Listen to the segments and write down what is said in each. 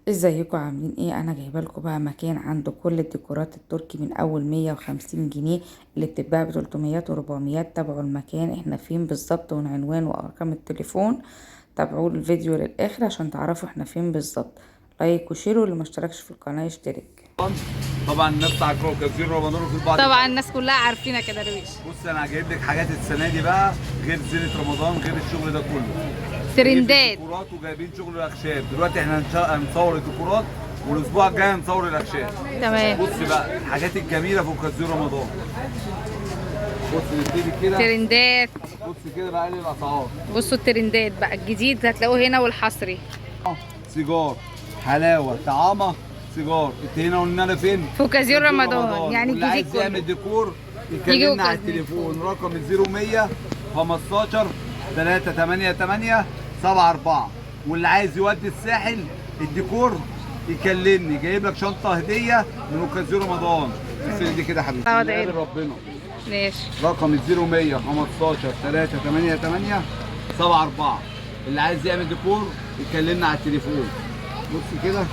ازيكم عاملين ايه؟ انا جايبه لكم بقى مكان عنده كل الديكورات التركي من اول 150 جنيه اللي بتتباع ب 300 و400. تابعوا المكان احنا فين بالظبط والعنوان وارقام التليفون. تابعوا الفيديو للاخر عشان تعرفوا احنا فين بالظبط. لايك وشير، واللي ما اشتركش في القناه يشترك. طبعا الناس عارفه كتير رمضان في البعض. طبعا الناس كلها عارفينك يا درويش. بص انا جايب لك حاجات السنه دي بقى غير زينه رمضان، غير الشغل ده كله. ترندات. جايب ديكورات وجايبين شغل الاخشاب. دلوقتي احنا هنصور الديكورات والاسبوع الجاي هنصور الاخشاب. تمام. بص بقى الحاجات الجميله في كتير رمضان. بص نبتدي كده. ترندات. بص كده بقى الاسعار. بصوا الترندات بقى الجديد هتلاقوه هنا والحصري. سيجار، حلاوه، طعامه، سيجار. انت هنا قلنا لنا فين؟ في كازيون رمضان، يعني اللي الجديد عايز كله. يعمل ديكور يجي يكلمنا على وكازيون. التليفون رقم 0100 15 388 74. واللي عايز يودي الساحل الديكور يكلمني. جايب لك شنطه هديه من اوكازيون رمضان. السنه دي كده يا حبيبي. اه ده ايه؟ ربنا. ماشي. رقم 0100 15 388 74. اللي عايز يعمل ديكور يكلمنا على التليفون. بص كده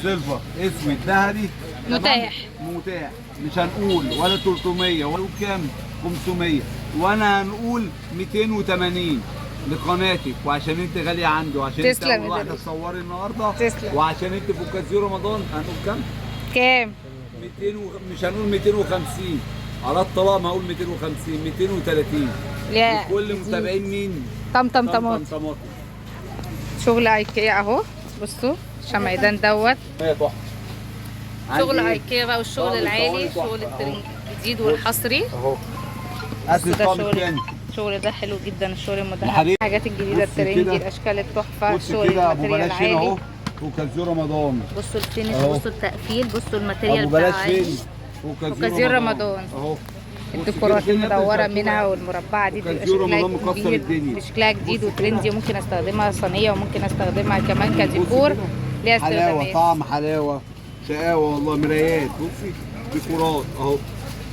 سيلفر اسود ذهبي متاح. متاح. مش هنقول ولا 300 ولا كام 500، وانا هنقول 280 لقناتك، وعشان انت غاليه عندي، وعشان انت تسلم يا اول واحده درويش. تصوري النهارده، تسلم. وعشان انت في اوكازيون رمضان هنقول كام؟ كام؟ 200 مش هنقول 250 على الطلاق، ما هقول 250 230 لا كل متابعين مين؟ طمطم طماطم. طماطم. شغل ايكيا اهو. بصوا الشمعدان دوت هي تحفه. شغل عندي إيه؟ ايكيا بقى، والشغل العالي، شغل الترند الجديد والحصري. اهو هات بصوا ده الطقم شغل. الثاني. الشغل ده حلو جدا، الشغل يا المدهب، حبيبي. الحاجات الجديده بص الترندي، كده. الاشكال التحفه، بص الشغل كده ابو الماتيريال بلاش هنا اهو العالي. وكازيون رمضان. بصوا الفينش، أهو. بصوا التقفيل، بصوا الماتيريال ابو بلاش بتاعه فين؟ عالي. وكازيون وكازيون رمضان. اهو. الديكورات المدوره منها والمربعه دي بيبقى وكازيون شكلها رمضان مكسر كبير، الدنيا. شكلها جديد وترندي، وممكن استخدمها صينيه، وممكن استخدمها كمان كديكور. ليها حلاوه، استخدامات. طعم حلاوه، شقاوه والله. مرايات، بصي ديكورات اهو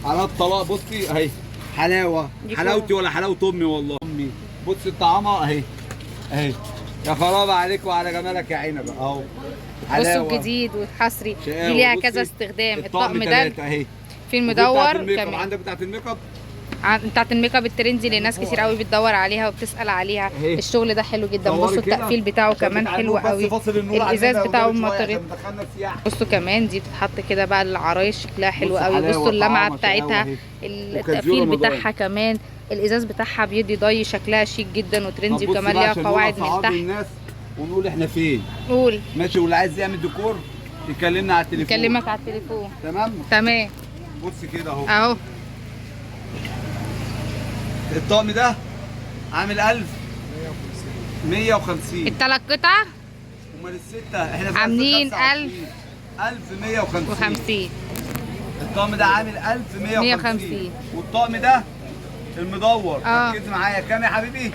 على الطلاق. بصي اهي حلاوه، ديكور. حلاوتي ولا حلاوه امي والله. امي بصي الطعامه اهي اهي. يا خرابه عليك وعلى جمالك يا عنبه اهو. بصوا الجديد والحصري دي شقاوة. ليها بصي، كذا استخدام. الطقم الطقم ده تلاتة اهي. في ودي بتاعت المدور الميك اب. كمان. عندك بتاعت الميك اب بتاعت الميك اب الترندي اللي ناس كتير قوي بتدور عليها وبتسال عليها. اهي. الشغل ده حلو جدا. صوري بصوا كده. التقفيل بتاعه عشان كمان بتاع حلو النور، بس قوي. فاصل النور الازاز عندنا بتاعه وجابت شوية مطري. عشان دخلنا السياحه. بصوا كمان دي بتتحط كده بقى للعرايس، شكلها حلو بص قوي. حلاوة، بصوا اللمعه طعامة، شقاوة بتاعتها، اهي. التقفيل وكازيون بتاعها رمضان. كمان، الازاز بتاعها بيدي ضي، شكلها شيك جدا وترندي، طب بصي وكمان بقى ليها عشان نقول قواعد أسعار من تحت. للناس ونقول احنا فين. قول. ماشي. واللي عايز يعمل ديكور يكلمنا على التليفون. كلمك على التليفون. تمام. تمام. بص كده اهو. اهو الطقم ده عامل 1150. الثلاث قطع امال السته احنا في عاملين 1150. 1050. الطقم ده عامل 1150. 150. والطقم ده المدور اه. ركز معايا كام يا حبيبي؟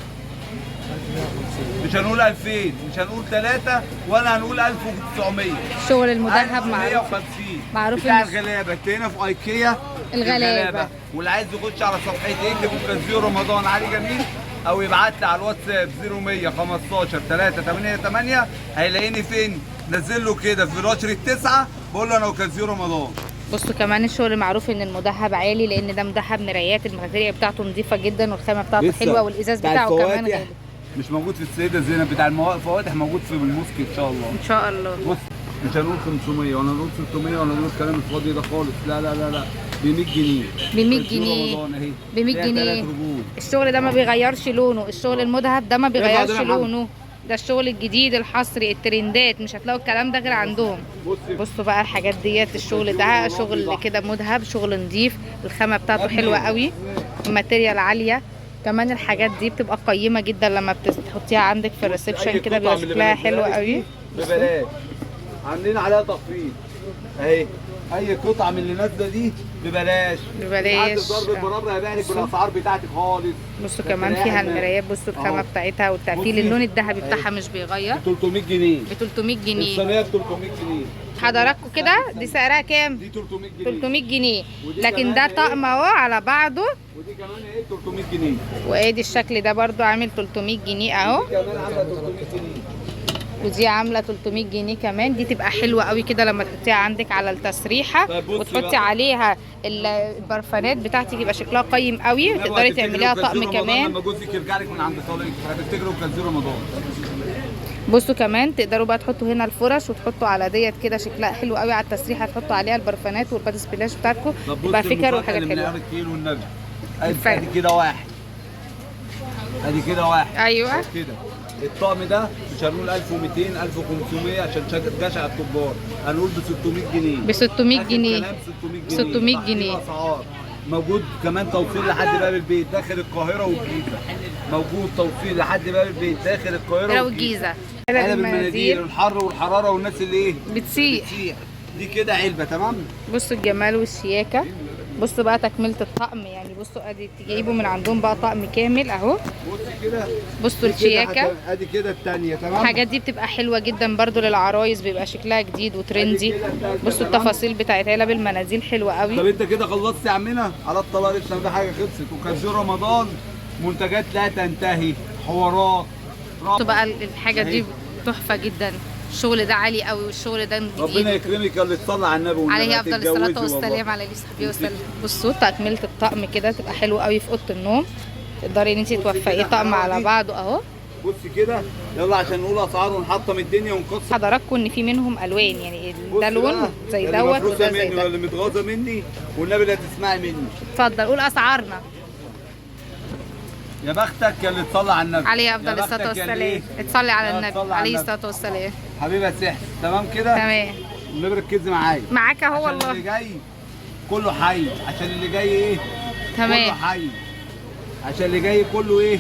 مش هنقول 2000، مش هنقول 3، ولا هنقول 1900. الشغل المدهب معروف. 1150 معروف بتاع إن- الغلابه. انت هنا في ايكيا الغلابة. واللي عايز يخش على صفحتي يكتب اوكازيون رمضان علي جميل، او يبعت لي على الواتساب 0100 15 388. هيلاقيني فين؟ نزل له كده في نشر التسعه، بقول له انا اوكازيون رمضان. بصوا كمان الشغل معروف ان المدهب عالي، لان ده مدهب مرايات، الماتيريال بتاعته نظيفه جدا، والخامه بتاعته لسه حلوه، والازاز بتاع بتاعه كمان الفواتح غالي. مش موجود في السيده زينب. بتاع الفواتح موجود في الموسك ان شاء الله. ان شاء الله. بص مش هنقول 500 ولا نقول 600 ولا نقول الكلام الفاضي ده خالص. لا لا لا لا، ب 100 جنيه. ب 100 اوكازيون جنيه. رمضان اهي. ب 100 فيها جنيه. تلات رجول. الشغل ده ما بيغيرش لونه، الشغل المدهب ده ما بيغيرش ارفع ده يا لونه. ده الشغل الجديد الحصري الترندات، مش هتلاقوا الكلام ده غير عندهم. بصي بصوا بقى الحاجات ديت، الشغل ده شغل كده مدهب، شغل نظيف، الخامه بتاعته حلوه قوي، الماتيريال عاليه. كمان الحاجات دي بتبقى قيمه جدا لما بتحطيها عندك في الريسبشن كده، بيبقى شكلها حلو قوي. ببلاش. عاملين عليها تخفيض اهي. اي قطعه من اللي نازله دي ببلاش. ببلاش. عند ضرب البرابره هيبيع لك بالاسعار بتاعتك خالص. بصوا كمان فيها المرايات، بصوا الخامه أهو. بتاعتها والتقفيل، بصي. اللون الذهبي أهي. بتاعها مش بيغير. ب 300 جنيه. ب 300 جنيه. الصينيه ب 300 جنيه. حضراتكم كده دي سعرها كام؟ دي 300 جنيه. 300 جنيه. ودي لكن كمان ده إيه؟ طقم اهو على بعضه ودي دي كمان ايه 300 جنيه. وادي الشكل ده برضو عامل 300 جنيه اهو. دي كمان عامله 300 جنيه. ودي عامله 300 جنيه كمان. دي تبقى حلوه قوي كده لما تحطيها عندك على التسريحه طيب بصي وتحطي بقى. عليها البرفانات بتاعتك، يبقى شكلها قيم قوي. تقدري تعمليها طقم كمان. لما جوزك يرجع لك من عند طليقك هتفتكروا كان زي رمضان. بصوا كمان تقدروا بقى تحطوا هنا الفرش وتحطوا على ديت كده شكلها حلو قوي على التسريحه، تحطوا عليها البرفانات والبادي سبلاش بتاعتكم، تبقى فكر وحاجات حلوه. كيلو النبي. الفرق. ادي كده واحد. ادي كده واحد. ايوه كده الطقم ده مش هنقول 1200 1500 عشان جشع التجار، هنقول ب 600 جنيه. ب 600 آخر جنيه. كلام 600 جنيه. 600 تحصيل جنيه. اسعار. موجود كمان توصيل لحد باب البيت داخل القاهره والجيزه. موجود توصيل لحد باب البيت داخل القاهره والجيزه. علب المناديل الحر والحراره والناس اللي ايه بتسيح. دي كده علبه تمام. بصوا الجمال والشياكه. بصوا بقى تكمله الطقم، يعني بصوا ادي تجيبوا من عندهم بقى طقم كامل اهو. بصي كده. بصوا الشياكه. ادي كده الثانيه تمام. الحاجات دي بتبقى حلوه جدا برضو للعرايس، بيبقى شكلها جديد وترندي. بصوا التفاصيل بتاعت علب المناديل حلوه قوي. طب انت كده خلصت يا عمنا على الطلاق لسه ده حاجه خلصت. وكان رمضان منتجات لا تنتهي حوارات. بصوا بقى الحاجه دي تحفه جدا. الشغل ده عالي قوي والشغل ده جديد. ربنا يكرمك اللي تصلي على النبي والنبي عليه افضل الصلاه والسلام على صحبه وسلم. بصوا تكمله الطقم كده تبقى حلوه قوي في اوضه النوم. تقدري ان انت توفقي طقم على بعضه اهو. بصي كده يلا عشان نقول اسعار ونحطم الدنيا ونقص حضراتكم ان في منهم الوان، يعني ده لون زي اللي دوت مفروسة وده زي مني ده. واللي متغاظه مني والنبي لا تسمعي مني. اتفضل قول اسعارنا. يا بختك يا اللي تصلي على النبي. عليه افضل يا الصلاه بختك يا اللي والسلام. إيه؟ اتصلي على يا النبي تصلي على عليه النبي. الصلاه والسلام. حبيبي يا سحر تمام كده. تمام النبي ركزي معايا. معاك اهو عشان اللي والله. جاي كله حي. عشان اللي جاي ايه كله تمام حي. عشان اللي جاي كله ايه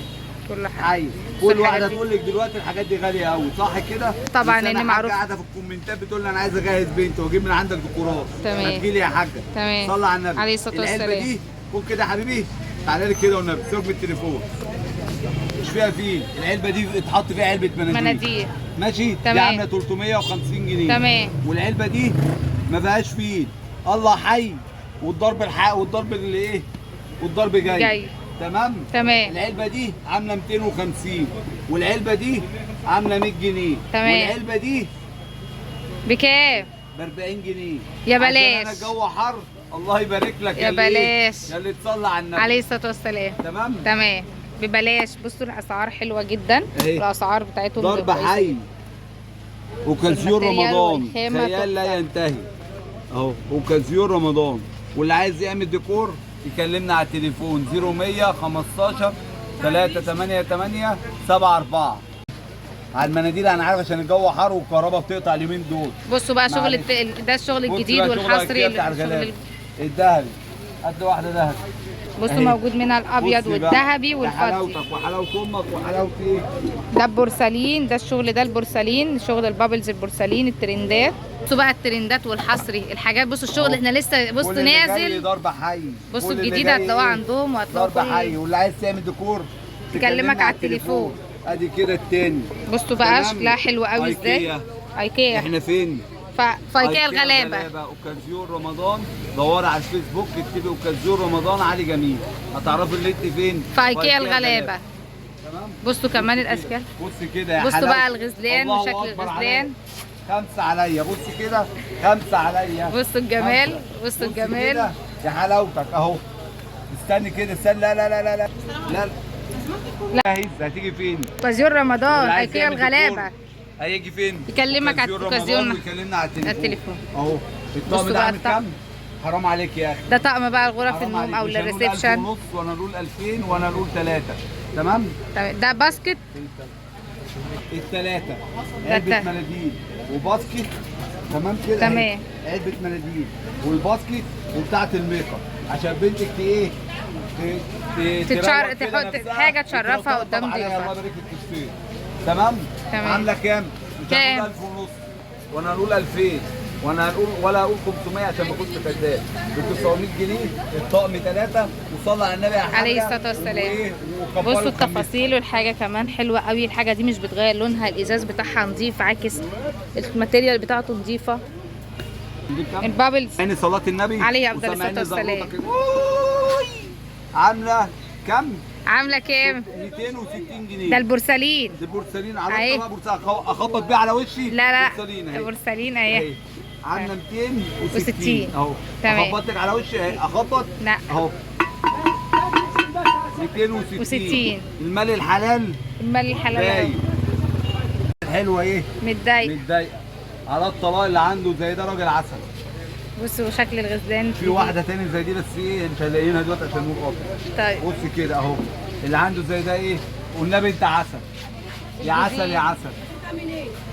كل حاجه. حي. بص كل الحاجات واحده دي. تقول لك دلوقتي الحاجات دي غاليه قوي صح كده. طبعاً، بس أنا لأن حاجة معروف. قاعده في الكومنتات بتقول لي انا عايز اجهز بنت واجيب من عندك ديكورات. تمام. ما تجيلي يا حاجه. تمام. صلي على النبي. عليه الصلاة العلبه والسلام. دي خد كده يا حبيبي. تعالى لي كده والنبي سيبك من التليفون. مش فيها فيل. العلبه دي اتحط فيها علبه مناديل. ماشي. تمام. دي عامله 350 جنيه. تمام. والعلبه دي ما فيهاش فيل. الله حي. والضرب الحق والضرب اللي ايه والضرب جاي. تمام. العلبه دي عامله 250 والعلبه دي عامله 100 جنيه. تمام. والعلبه دي بكام؟ ب 40 جنيه. يا بلاش. عشان انا الجو حر. الله يبارك لك يا اللي إيه؟ بلاش. يا اللي تصلي على النبي عليه الصلاه والسلام. تمام ببلاش. بصوا الاسعار حلوه جدا. اهي. الاسعار بتاعتهم ضرب كويسة. حي. وكازيون الماتيريال رمضان والخامة خيال لا تحفة. ينتهي اهو. وكازيون رمضان. واللي عايز يعمل ديكور يكلمنا على التليفون 0100 15 388 74. على المناديل انا عارف عشان الجو حر والكهرباء بتقطع اليومين دول. بصوا بقى شغل معلش. ده الشغل بص الجديد بقى شغل والحصري. IKEA بتاع الشغل الغلابة. الذهبي. هات واحده ذهبي. بصوا أهي. موجود منها الابيض بصي بقى. والذهبي ده والفضي. حلاوتك وحلاوه امك وحلاوه ايه. ده البورسلين. ده الشغل ده البورسلين، شغل البابلز البورسلين الترندات. بصوا بقى الترندات والحصري الحاجات. بصوا الشغل احنا لسه كل بصوا اللي جاي نازل. ضرب حي. بصوا كل اللي الجديد جاي هتلاقوه إيه؟ عندهم وهتلاقوا ضرب حي. واللي عايز تعمل ديكور تكلمك على التليفون. ادي كده التاني. بصوا بقى تمام؟ شكلها حلو قوي ازاي. ايكيا. احنا فين؟ فايكيا الغلابه. اوكازيون رمضان. دوري على الفيسبوك اكتبي اوكازيون رمضان علي جميل هتعرفي اللي انت فين. فايكيا الغلابه. تمام. بصوا كمان الاشكال. بصي كده يا بصوا حلاوة. بقى الغزلان الله وشكل أكبر الغزلان. عليا. 5 عليا. بصي كده 5 عليا. بصوا الجمال. 5. بصوا بصي الجمال. كده يا حلاوتك اهو. استني كده استني. لا لا لا لا لا لا لا هيز هتيجي فين؟ اوكازيون رمضان. واللي عايز ايكيا يعمل الغلابه. ديكور هيجي فين؟ يكلمك على اوكازيون الأوكازيون. ويكلمنا على التليفون. التليفون. اهو. الطقم بصوا ده بقى عامل الطقم. كام؟ حرام عليك يا اخي. ده طقم بقى الغرف حرام النوم عليك. او مش هنقول 1000 الريسبشن. ونص وانا نقول 2000 وانا نقول 3. تمام؟ تمام. ده باسكت. الثلاثة ده علبة التا- مناديل وباسكت. تمام كده. تمام. أهي. علبة مناديل والباسكت وبتاعة الميك اب عشان بنتك ايه تروق كده تحط نفسها حاجة تشرفها وترطب قدام عليها. ضيوفها. الله يبارك لك في الصيف. تمام؟ تمام. عاملة كام؟ مش كام؟ هنقول 1000 ونص وانا هنقول 2000 وانا هنقول ولا هقول 500 عشان ما كنتش كذاب. ب 900 جنيه الطقم 3 وصلى على النبي يا حاجة. عليه الصلاة والسلام. وإيه؟ وكبروا بصوا وخمسوا. التفاصيل والحاجه كمان حلوه قوي. الحاجه دي مش بتغير لونها. الازاز بتاعها نظيف عاكس. الماتيريال بتاعته نظيفه. دي بكام؟ البابلز. عيني صلاة النبي عليه أفضل وسامعني الصلاة والسلام. زغروطة كده. أوي. عامله كم؟ عامله كام؟ 260 جنيه. ده البورسلين. ده بورسلين على أهي. بقى بورسلين اخبط بيه على وشي. لا بورسلين اهي. بورسلين اهي. عامله 260 وستين. اهو. تمام. اخبط لك على وشي اهي، اخبط لا اهو 260. وستين. المال الحلال المال الحلال باين. حلوه ايه؟ متضايق. متضايقه على الطلاق اللي عنده زي ده راجل عسل. بصوا شكل الغزلان. في واحده تاني زي دي بس ايه مش هنلاقيها دلوقتي عشان نور قاطع. طيب بص كده اهو اللي عنده زي ده ايه؟ والنبي انت عسل يا عسل يا عسل.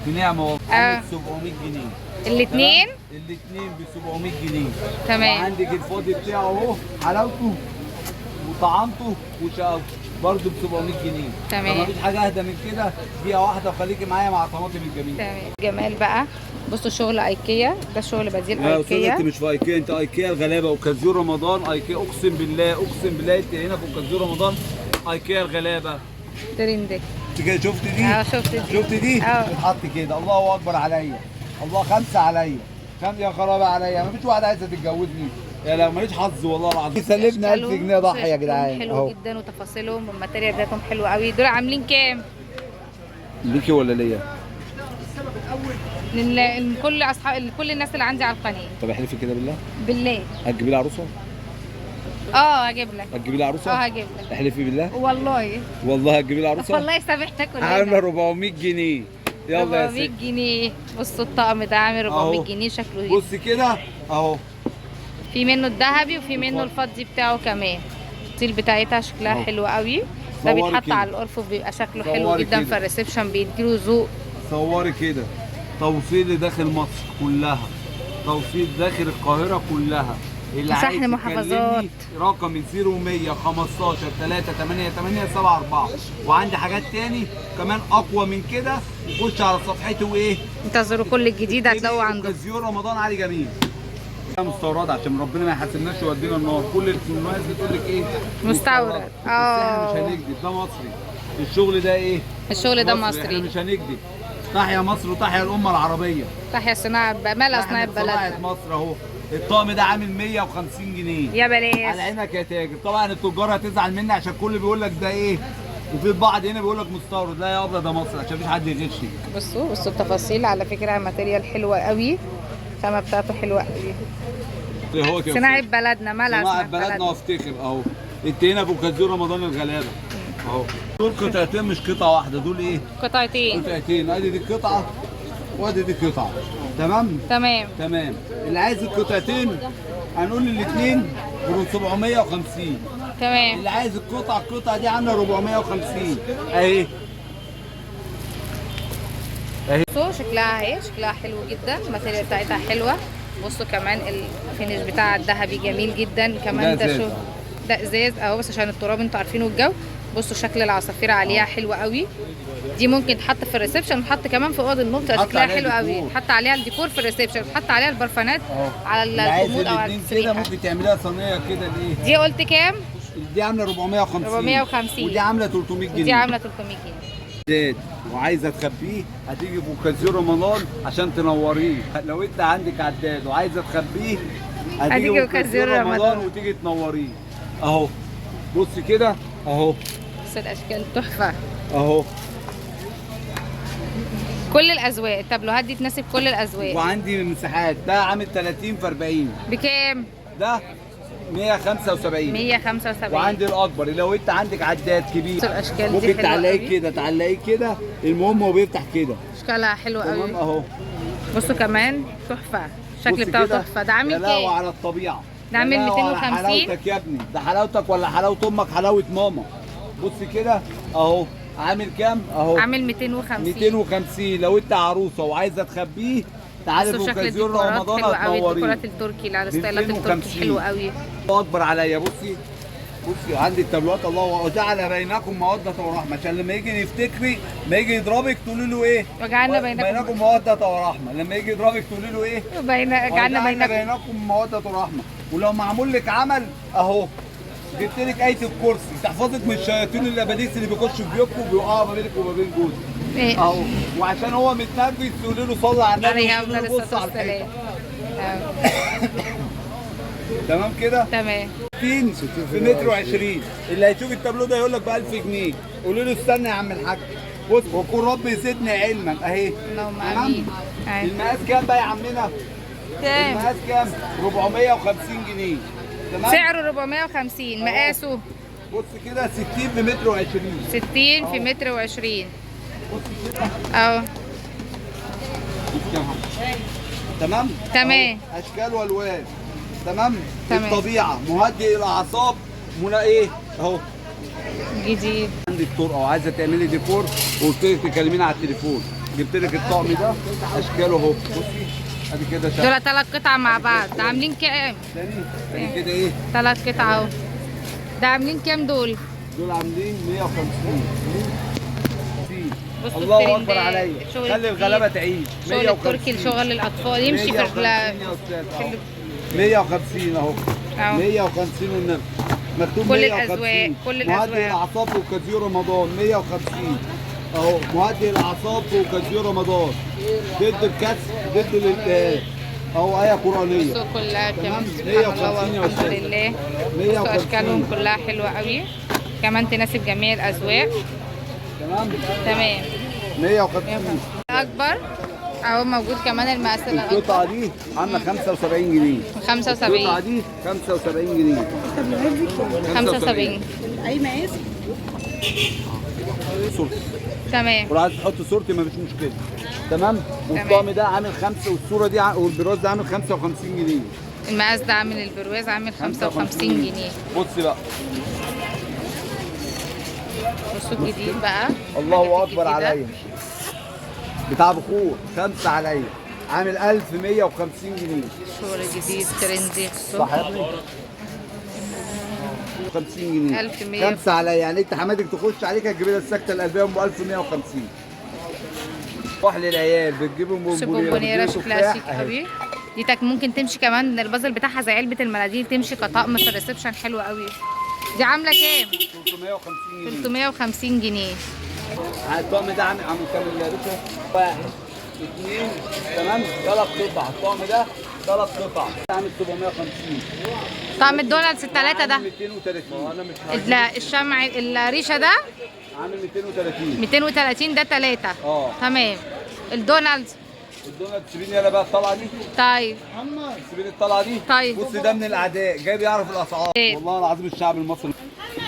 في نعمه والله. عامل 700 جنيه. الاثنين ب 700 جنيه. تمام. وعندك الفاضي بتاعه اهو حلاوته وطعامته وشقاوته برضه ب 700 جنيه. تمام. مفيش حاجه اهدى من كده. دقيقه واحده وخليكي معايا مع طماطم الجميل. تمام. جمال بقى. بصوا شغل ايكيا، ده شغل بديل يا استاذ ايكيا. انت مش في ايكيا، انت ايكيا الغلابه وكازيو رمضان. ايكيا اقسم بالله اقسم بالله انت هنا في كازيو رمضان. ايكيا الغلابه. ترندك. انت كده شفت دي؟ شفت دي. شفت دي؟ اه. بتحط كده الله اكبر عليا. الله 5 عليا. يا خرابي عليا، مفيش واحده عايزه تتجوزني. يا لو ماليش حظ والله العظيم. سلفنا 1000 جنيه ضحي يا جدعان. حلو جدا وتفاصيلهم والماتيريال بتاعتهم حلوه قوي. دول عاملين كام؟ ليكي ولا ليا؟ لكل اصحاب كل الناس اللي عندي على القناه. طب احلفي كده بالله. بالله. هتجيبي لي عروسه؟ هجيب لك. هتجيبي لي عروسه؟ هجيب لك. احلفي بالله. والله. والله هتجيبي لي عروسه؟ والله يسامحنا كلنا. عامله 400 جنيه. يلا يا 400 ست. جنيه. بصوا الطقم ده عامل 400 أهو. جنيه شكله ايه. بص كده اهو. في منه الذهبي وفي منه الفضي بتاعه كمان. التيل بتاعتها شكلها أهو. حلو قوي. ده صوري بيتحط كده. على الارفف بيبقى شكله حلو صوري جدا كده. في الريسبشن بيديله ذوق. صوري كده. توصيل داخل مصر كلها. توصيل داخل القاهره كلها. اللي شحن عايز محافظات. يكلمني رقمي 0100 15 388 74. وعندي حاجات تاني كمان اقوى من كده. وخش على صفحتي وايه؟ انتظروا كل الجديد هتلاقوه عنده. كازيو رمضان علي جميل. مستورد عشان ربنا ما يحاسبناش ويودينا النار. كل الناس بتقول لك ايه؟ مستورد. بس احنا مش هنكذب، ده مصري. الشغل ده ايه؟ الشغل ده احنا مصري. مش هنكذب. تحيا مصر وتحيا الامه العربيه. تحيا صناعة مالها صناعة صناعة بلدنا. مصر اهو. الطقم ده عامل 150 جنيه. يا على بلاش. عينك يا تاجر. طبعا التجار هتزعل مني عشان كل بيقول لك ده ايه؟ وفي البعض هنا بيقول لك مستورد. لا يا ابله ده مصر عشان مفيش حد يغشني. بصوا التفاصيل. على فكرة ماتيريال حلوة قوي. الخامة بتاعته حلوة قوي. هو كده صناعة بلدنا مالها صناعة بلدنا وافتخر اهو. انت هنا في كازيو رمضان الغلابه اهو. دول قطعتين مش قطعه واحده. دول ايه؟ قطعتين. قطعتين. ادي دي قطعه وادي دي قطعه. تمام؟ تمام. تمام. اللي عايز القطعتين هنقول الاثنين ب 750. تمام. اللي عايز القطعه دي عامله 450 اهي. بصوا شكلها اهي. شكلها حلو جدا. الماتيريال بتاعتها حلوة. بصوا كمان الفينش بتاع الذهبي جميل جدا كمان. ده ده إزاز. ده ازاز اهو بس عشان التراب انتوا عارفينه الجو. بصوا شكل العصافير عليها حلوة قوي. دي ممكن تحط في الريسبشن وتحط كمان في اوضه النوم. تبقى تحط شكلها عليها حلو قوي. ديكور. تحط عليها الديكور في الريسبشن. تحط عليها البرفانات على اللي عايز الكومود او على الاثنين كده السرير. ممكن تعمليها صينيه كده ليه؟ دي قلت كام؟ دي عامله 450. 450. ودي عامله 300 جنيه. ودي عامله 300 جنيه. زيت وعايزه تخبيه هتيجي في كازيو رمضان عشان تنوريه. لو انت عندك عداد وعايزه تخبيه هتيجي في كازيو رمضان وتيجي تنوريه اهو. بص كده اهو. بص الاشكال تحفه. اهو. كل الاذواق. التابلوهات دي تناسب كل الاذواق. وعندي مساحات. ده عامل 30 في 40. بكام؟ ده 175. 175. وعندي الاكبر. لو انت عندك عداد كبير بص الاشكال دي ممكن حلوه تعلقيه قوي. كده تعلقيه كده. المهم هو بيفتح كده. اشكالها حلوه تمام قوي. اهو. بصوا كمان تحفه. الشكل بص بتاعه كده. تحفه. ده عامل يا لهوي كام؟ على الطبيعه. ده عامل يا لهوي على 250. حلاوتك يا ابني. ده حلاوتك ولا حلاوه امك حلاوه ماما. بص كده اهو. عامل كام اهو؟ عامل 250. 250. لو انت عروسه وعايزه تخبيه تعالي بصوا في شكل كازيو الديكورات رمضان حلو قوي. هتنوريه. الديكورات التركي اللي على ستايلات التركي 250. حلو قوي. الله اكبر عليا. بصي عندي التابلوهات. الله وجعل بينكم موده ورحمه عشان لما يجي يفتكري ما يجي يضربك تقولي له ايه؟ وجعلنا بينكم موده ورحمه. لما يجي يضربك تقولي له ايه؟ جعلنا بينكم. بينكم موده ورحمه. ولو معمول لك عمل اهو جبت لك ايه الكرسي تحفظك من الشياطين الاباليس اللي بيخشوا في بيوتكم وبيوقعوا ما بينك وما بين جوزك. إيه؟ اهو. وعشان هو متنفس تقولي له صلي على النبي عليه وتقولي افضل له بص الصلاه على الحيطه. والسلام. تمام كده؟ تمام. 60 في متر و20. اللي هيشوف التابلو ده يقول لك ب 1000 جنيه. قولوا له استنى يا عم الحاج. بص وكون رب يزيدني علما اهي. اللهم تمام؟ امين. أيوة. المقاس كام بقى يا عمنا؟ كام؟ المقاس كام؟ 450 جنيه. تمام؟ سعره 450. مقاسه بص كده 60 في متر و20. 60 في متر و20. بص كده. اهو. بص كده. تمام؟ تمام. أهو. اشكال والوان. تمام؟ تمام. الطبيعه مهدئ الاعصاب ايه اهو. جديد. عندك طرقه وعايزه تعملي ديكور وقلت لك تكلميني على التليفون، جبت لك الطقم ده اشكاله اهو. بصي ادي كده شكل. دول 3 قطع مع بعض عاملين كام؟ ادي كده ايه؟ 3 قطع اهو. ده عاملين كام دول؟ دول عاملين 150. بصوا الله الترندات، اكبر عليا، شغل خلي الغلابه تعيش. شغل التركي لشغل الاطفال يمشي في 150 اهو. أهو. 150 والنبي مكتوب كل 150. الأذواق، كل مهدئ الأذواق. الاعصاب وكازيو رمضان 150 اهو. مهدئ الاعصاب وكازيو رمضان ضد الكسر ضد الالتهاب اهو. ايه قرانيه. بصوا كلها تمام. كمان 150 يا الحمد أستاذ. لله. 150. بصوا اشكالهم كلها حلوه قوي، كمان تناسب جميع الاذواق. تمام. تمام. 150. اكبر اهو موجود كمان المقاس الاكبر. القطعه دي عامله 75 جنيه. 75. القطعه دي 75 جنيه. 75. اي مقاس؟ صورتي تمام. ولو عايز تحط صورتي مفيش مشكله. تمام. والطقم ده عامل 5 والصوره دي والبراز ده عامل 55 جنيه. المقاس ده عامل البرواز عامل 55 جنيه. بص بقى. بصوا الجديد بقى. الله اكبر الجديدة. عليا. بتاع بخور 5 عليا عامل 1150 جنيه. شغل جديد ترندي. صح يا ابني؟ 50 جنيه. 1100. 5 عليا يعني انت حماتك تخش عليك هتجيب لها السكته القلبيه ب 1150. روح للعيال بتجيبهم بصوا بونبونيره بونبونيره بتجيب شكلها تفاح شيك اهي. قوي. دي ممكن تمشي كمان البازل بتاعها زي علبه المناديل، تمشي كطقم في الريسبشن حلو قوي. دي عامله كام؟ 350 جنيه. 350 جنيه. الطقم ده عامل كام يا باشا؟ 1 2 تمام 3 قطع. الطقم ده 3 قطع عامل 750. طقم الدونالدز الثلاثه ده عامل 230. انا مش الشمع الريشه ده عامل 230. 230 ده 3. تمام. الدونالدز الدونات سيبيني يلا بقى الطلعه دي. طيب. سيبيني الطلعه دي. طيب. بص ده من الاعداء جاي بيعرف الاسعار. إيه؟ والله العظيم الشعب المصري.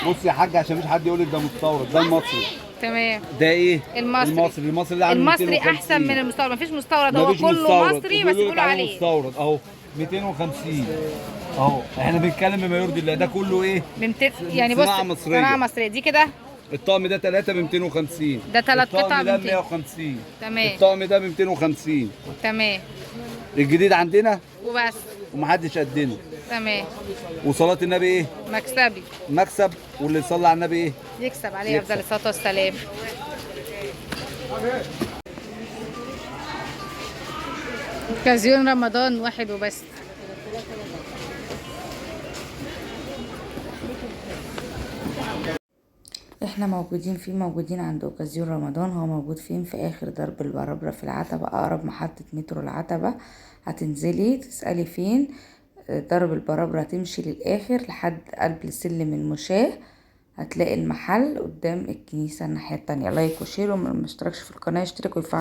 بص يا حاج عشان مفيش حد يقول لك ده مستورد، ده المصري. تمام. ده ايه؟ المصري. المصري ده عامل المصري 250. احسن من المستورد، مفيش مستورد، هو مفيش كله مستورد. مصري بس بيقولوا عليه مستورد اهو 250 اهو. احنا بنتكلم بما يرضي الله. ده كله ايه؟ يعني بص صناعة مصرية. صناعه مصريه. دي كده الطقم ده 3 ب 250. ده 3 قطع الطقم ده ب 150. تمام. الطقم ده ب 250. تمام. الجديد عندنا وبس. ومحدش قدنا. تمام. وصلاة النبي ايه؟ مكسبي. مكسب. واللي يصلي على النبي ايه؟ يكسب عليه افضل الصلاه والسلام. كازيون رمضان واحد وبس. احنا موجودين عند اوكازيون رمضان. هو موجود فين؟ في اخر درب البرابرة في العتبة، اقرب محطة مترو العتبة. هتنزلي تسألي فين درب البرابرة، تمشي للاخر لحد قلب سلم المشاة، هتلاقي المحل قدام الكنيسة الناحية التانية. لايك وشير، ومن مشتركش في القناة يشترك ويفعل